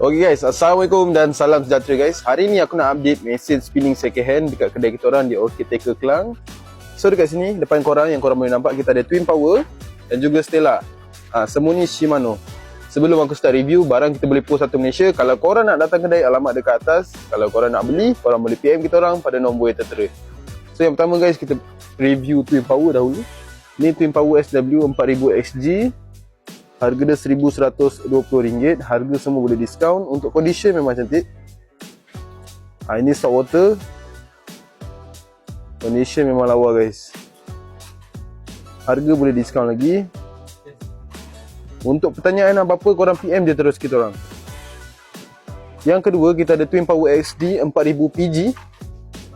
Okay guys, Assalamualaikum dan salam sejahtera guys. Hari ni aku nak update mesin spinning second hand dekat kedai kita orang di Orchid Taker Klang. So dekat sini depan korang yang korang boleh nampak, kita ada Twin Power dan juga Stella. Semua ni Shimano. Sebelum aku start review, barang kita boleh post satu Malaysia. Kalau korang nak datang kedai, alamat dekat atas. Kalau korang nak beli, korang boleh PM kita orang pada nombor yang tertera. So yang pertama guys, kita review Twin Power dahulu. Ni Twin Power SW 4000 XG. Harga dia RM1,120. Harga semua boleh diskaun. Untuk condition memang cantik. Ini salt water. Condition memang lawa guys. Harga boleh diskaun lagi. Untuk pertanyaan apa-apa, korang PM je terus kita orang. Yang kedua, kita ada Twin Power XD 4000 PG.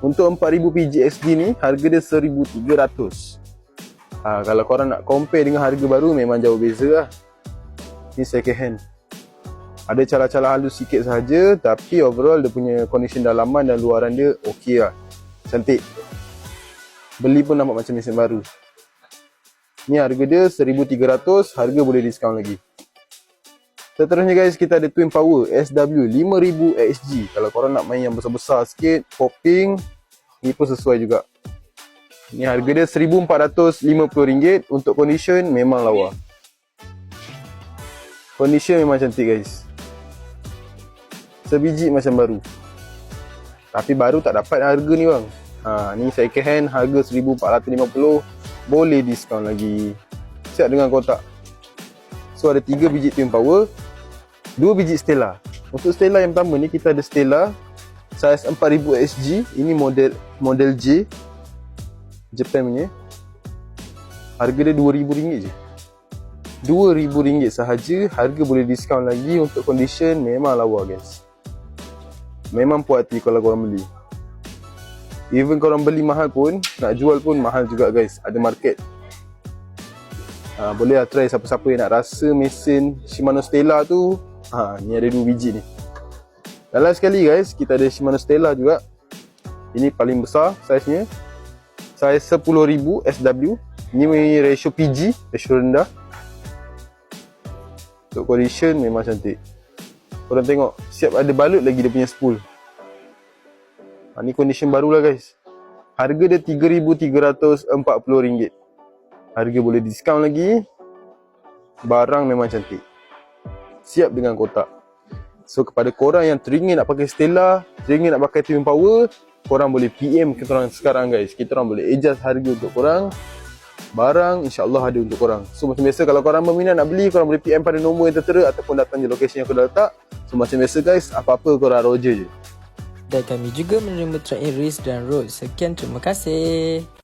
Untuk 4000 PG XD ni, harga dia RM1,300. Kalau korang nak compare dengan harga baru, memang jauh beza lah. Ni second hand. Ada calar-calar halus sikit sahaja, tapi overall dia punya condition dalaman dan luaran dia okey lah. Cantik. Beli pun nampak macam mesin baru. Ni harga dia RM1,300, harga boleh diskaun lagi. Seterusnya guys, kita ada Twin Power SW 5000 XG. Kalau korang nak main yang besar-besar sikit, popping, ni pun sesuai juga. Ni harga dia RM1,450. Untuk condition memang lawa. Condition memang cantik guys. Sebiji macam baru. Tapi baru tak dapat harga ni bang. Ni second hand, harga RM1,450. Boleh diskaun lagi. Siap dengan kotak. So ada 3 biji Twin Power, 2 biji Stella. Untuk Stella yang pertama ni, kita ada Stella saiz 4000 XG. Ini model J, Japan punya. Harga dia RM2,000 je. RM2,000 sahaja. Harga boleh diskaun lagi. Untuk condition memang lawa guys. Memang puas hati kalau korang beli. Even korang beli mahal pun, nak jual pun mahal juga guys. Ada market. Boleh lah try siapa-siapa yang nak rasa mesin Shimano Stella tu. Ni ada 2 biji ni. Dan last sekali guys, kita ada Shimano Stella juga. Ini paling besar saiznya, saiz 10,000 SW. Ini ratio PG, ratio rendah. Untuk condition memang cantik. Korang tengok, siap ada balut lagi dia punya spool. Ni condition baru lah guys. Harga dia RM3,340. Harga boleh diskaun lagi. Barang memang cantik. Siap dengan kotak. So kepada korang yang teringin nak pakai Stella, teringin nak pakai Twin Power, korang boleh PM kita orang sekarang guys. Kita orang boleh adjust harga untuk korang. Barang insyaAllah ada untuk korang. So macam biasa, kalau korang berminat nak beli, korang boleh PM pada nombor yang tertera ataupun datang je lokasi yang aku dah letak. So macam biasa guys, apa-apa korang roger je. Dan kami juga menerima trade in race dan road. Sekian, terima kasih.